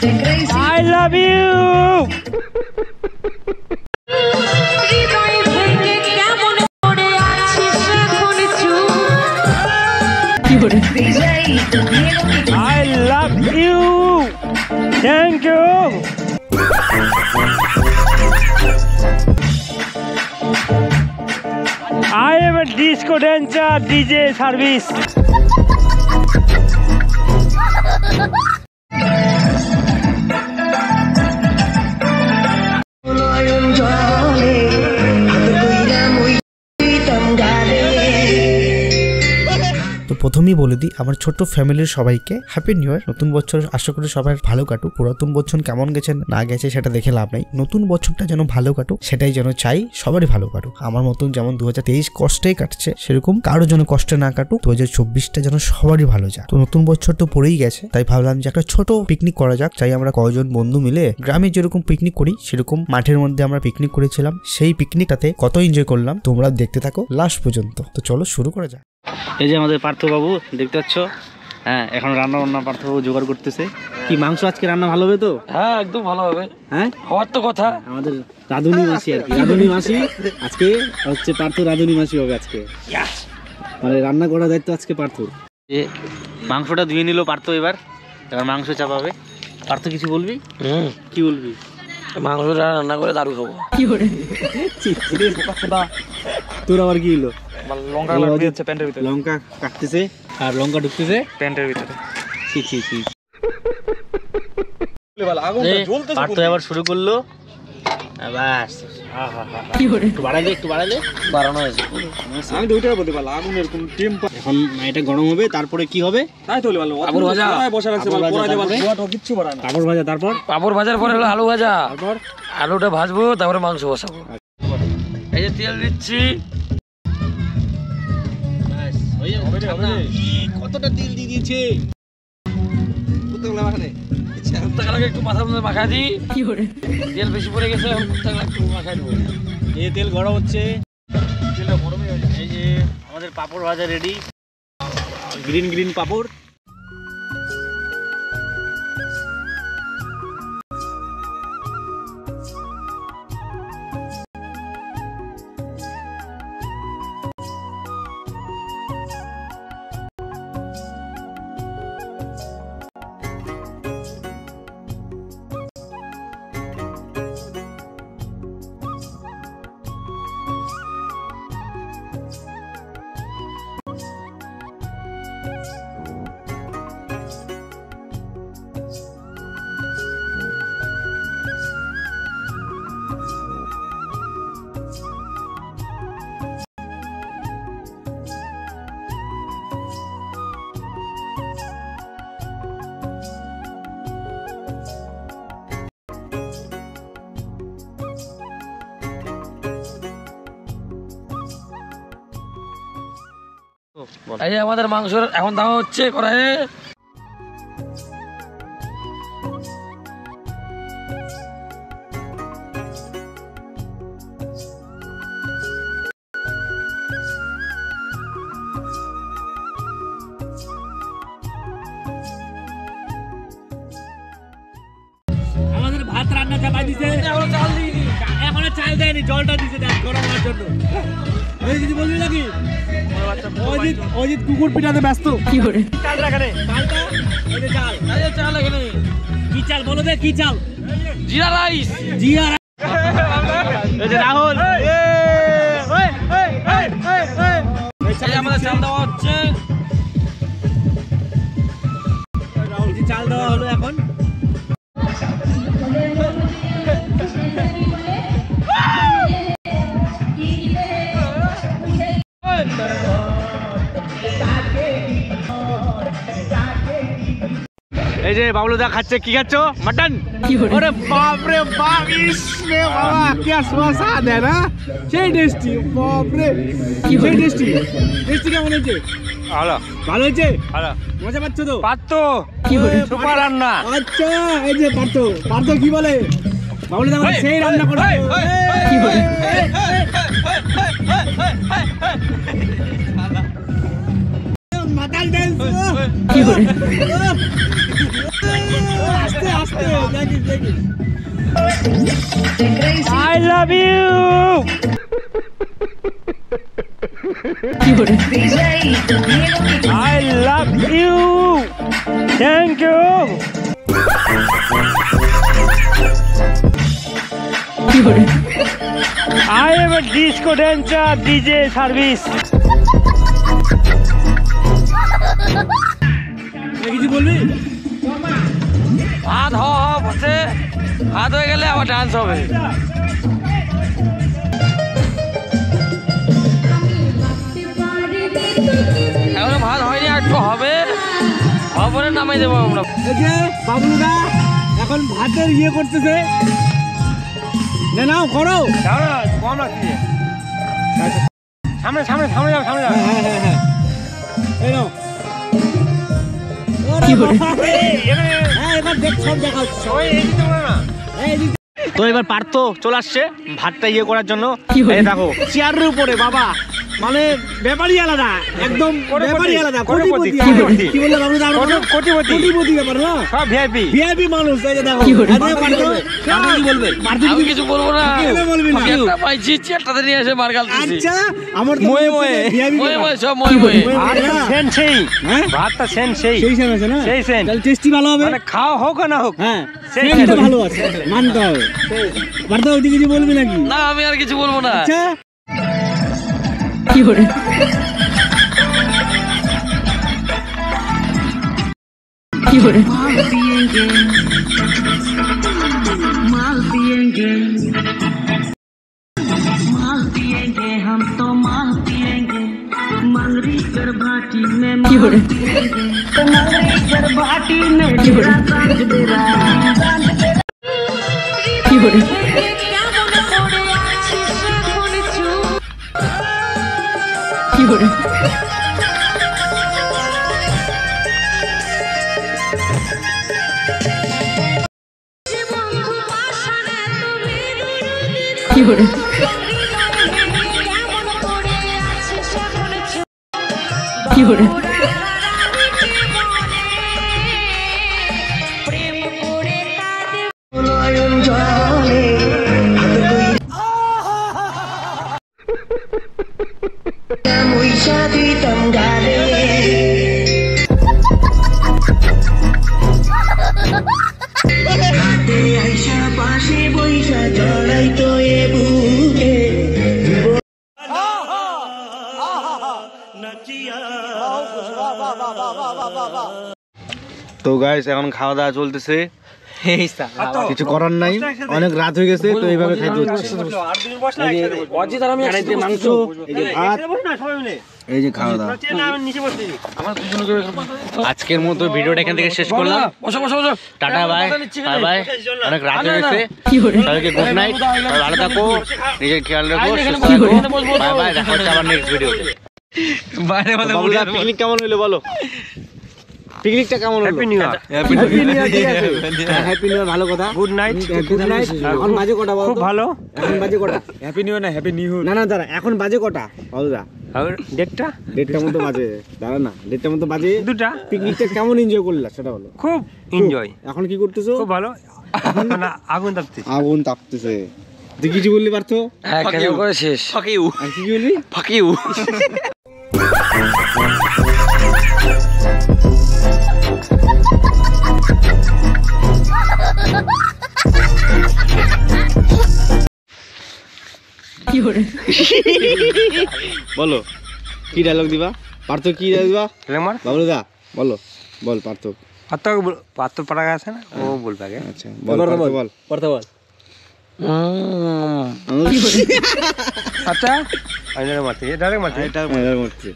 I love you. I love you. Thank you. I am a disco dancer, DJ service. তো প্রথমেই বলে দিই আমার ছোট্ট ফ্যামিলির সবাইকে হ্যাপি নিউ ইয়ার। নতুন বছর আশা করি সবাই ভালো কাটুক। পুরাতন বছর কেমন গেছে না গেছে সেটা দেখে লাভ নাই, নতুন বছরটা যেন ভালো কাটুক সেটাই যেন চাই, সবারই ভালো কাটুক। আমার মতন যেমন 2023 কষ্টেই কাটছে সেরকম কারো যেন কষ্টে না কাটুক, 2024টা যেন সবারই ভালো যায়। তো নতুন বছর তো পড়েই গেছে, তাই ভাবলাম যে একটা ছোট পিকনিক করা যাক। চাই আমরা কয়েকজন বন্ধু মিলে গ্রামে যেরকম পিকনিক করি সেরকম মাঠের মধ্যে আমরা পিকনিক করেছিলাম। সেই পিকনিকটাতে কত এনজয় করলাম তোমরা দেখতে থাকো লাস্ট পর্যন্ত। তো চলো শুরু করা যাক। এই যে আমাদের পার্থবাবু দেখতে পাচ্ছ, হ্যাঁ এখন রান্না বান্না পার্থবাবু জোগাড় করতেছে। কি মাংস আজকে রান্না ভালো হবে তো? হ্যাঁ একদম ভালো হবে, হ্যাঁ হওয়ার তো কথা। আমাদের রাঁধুনি মাসি আর কি, রাঁধুনি মাসি আজকে হচ্ছে পার্থ, রাঁধুনি মাসি হবে আজকে, মানে রান্না করার দায়িত্ব আজকে পার্থ। যে মাংসটা ধুয়ে নিল পার্থ, এবার মাংস চাপাবে। পার্থ কিছু বলবি? কি বলবি? মাংসটা রান্না করে দারু খাবো। কি করে তোর আবার কি হলো? লঙ্কা দিচ্ছে প্যান্টের ভিতরে, লঙ্কা কাটতেছে আর লঙ্কা ঢুকতেছে প্যান্টের ভিতরে। পার্থ আবার শুরু করলো। বাস একটু বাড়ালে বাড়ানো হয়েছে। আমি তো ওইটাই বলতে পারলাম, আগুনের কোন টেম্পার। এখন এটা গরম হবে, তারপরে কি হবে? তাই তো ভালো পাপড় ভাজা বসা রাখছে, কিচ্ছু বাড়া না। পাপড় ভাজা, তারপর পাপড় ভাজার পরে হলো আলু ভাজা, তারপর আলুটা ভাজবো, তারপরে মাংস বসাবো। এই যে তেল দিচ্ছি, কতটা তেল দিয়ে দিয়েছে। একটু মাথার মধ্যে মাখা দিই, তেল বেশি পড়ে গেছে, একটু মাখা দেবো। এই তেল গরম হচ্ছে, তেলটা গরমই হয়ে যায়। এই যে আমাদের পাপড় ভাজা রেডি, গ্রিন গ্রিন পাপড়। এই যে আমাদের মাংস এখন দাম হচ্ছে কড়াইয়ে। আমাদের ভাত রান্না চাপাই দিছে, এখনো চাল দেয়নি, জলটা দিছে গরম হওয়ার জন্য। কিছু বলবি নাকি? অজিত কুকুর পিটাতে ব্যস্ত। কি করে চাল রাখানে? চাল এখানে কি চাল বলো দে, কি চাল? জিরা রাইস। জিরা রাহুল, আমাদের চাল দেওয়া হচ্ছে, চাল দেওয়া হলো এখন। এই যে বাবলুদা খাচ্ছে, কি খাচ্ছ? মটন। ওরে বাপ রে বাপ, ইসরে বাবা কি স্বাদ है ना, সেই টেস্টি, বাপ রে সেই টেস্টি। টেস্টি কেমন হয়েছে? ভালো, ভালো হয়েছে, ভালো। মজা পাচ্ছ তো? পারতো সুপার রান্না। আচ্ছা এই যে পারতো কি বলে বাবলুদা, সেই রান্না করে কি বলে। মাথা I love you. I love you. Thank you. I am a disco dancer, DJ service. কিছু বলবি? ভাত হচ্ছে, ভাত হয়ে গেলে আবার ডান্স হবে। এখনো ভাত হয়নি, একটু হবে, খবরে নামাই দেবো আমরা। এই যে বাবলুদা এখন ভাতের ইয়ে করতেছে, নাও করো। কম লাগছে, সামনে সামনে সামনে যাও, সামনে যাও। হ্যাঁ এই নাও। তো এবার পার্থ চলে আসছে ভাতটা ইয়ে করার জন্য। দেখো চেয়ারের উপরে বাবা, মানে ব্যাপারই আলাদা, একদম ব্যাপারই আলাদা। কোটিপতি কি বললে বাবুদা? কোটিপতি ব্যাপার না, সব ভিআইপি ভিআইপি মানুষ। এই যে দেখো, কি বলবে? আমি কিছু বলবো না, একটা পাইছি চেয়ারটাতে নিয়ে এসে মার গালতেছি। আচ্ছা আমার তো ময়ে সব ময়ে সেন সেই, হ্যাঁ ভাতটা সেন সেই সেন আছে না, সেই সেন, তাহলে টেস্টি ভালো হবে, মানে খাওয়া হোক না হোক, হ্যাঁ সেনটা ভালো আছে, মানতে হবে। পার্থ ওইদিকে কিছু বলবি নাকি? না আমি আর কিছু বলবো না। আচ্ছা কি করে কি করে माल पिएंगे हम तो माल पिएंगे मंगरी कर भाटी में কি করে तो मंगरी कर भाटी में কি করে কি করে কি করে কি করে কি করে তো গাইস এখন খাওয়া দাওয়া চলতেছে, কিছু করার নাই, অনেক রাত হয়ে গেছে, তো এইভাবে খাইতে হচ্ছে। মাংস, এই যে ভাত, এই যে খাওয়া দাওয়া। আজকের মতো ভিডিওটা এখান থেকে শেষ করলাম। টাটা বাই বাই, অনেক রাত হয়ে গেছে, সবাইকে গুড নাইট, ভালো থাকো, নিজের খেয়াল রাখো, সুস্থ থাকো, বাই বাই, দেখা হচ্ছে আবার নেক্সট ভিডিওতে। পিকনিক কেমন হলো বলো? পিকনিকটা কেমন হলো? Happy new year. Happy new year, ঠিক আছে, হ্যাপি নিউ ইয়ার, ভালো কথা। Good night, good night. এখন বাজে কটা বলো? খুব ভালো। এখন বাজে কটা? হ্যাপি নিউ ইয়ার না, হ্যাপি নিউ। না না দাঁড়া, এখন বাজে কটা বলো? আর দেড়টা মতো বাজে, দাঁড়া না, দেড়টা মতো বাজে, দুটা। পিকনিকটা কেমন এনজয় করলা সেটা বলো? খুব এনজয়। এখন কি করতেছো? খুব ভালো, না আগুন তাপতেছে। আগুন তাপতেছে, তুই কিছু বললি পারতো? হ্যাঁ কেন করে শেষ? Fuck you. আর কি বললি? Fuck you. কি করে বলো কি ডায়লগ দিবা? পার্থ কি ডায়লগ দিবা? বাবলু দা বলো, বল পার্থ। পার্থ পাড়া আছে না, ও বলবে আগে। আচ্ছা বল বল পার্থ বল। আচ্ছা ডাইরেক্ট মারতে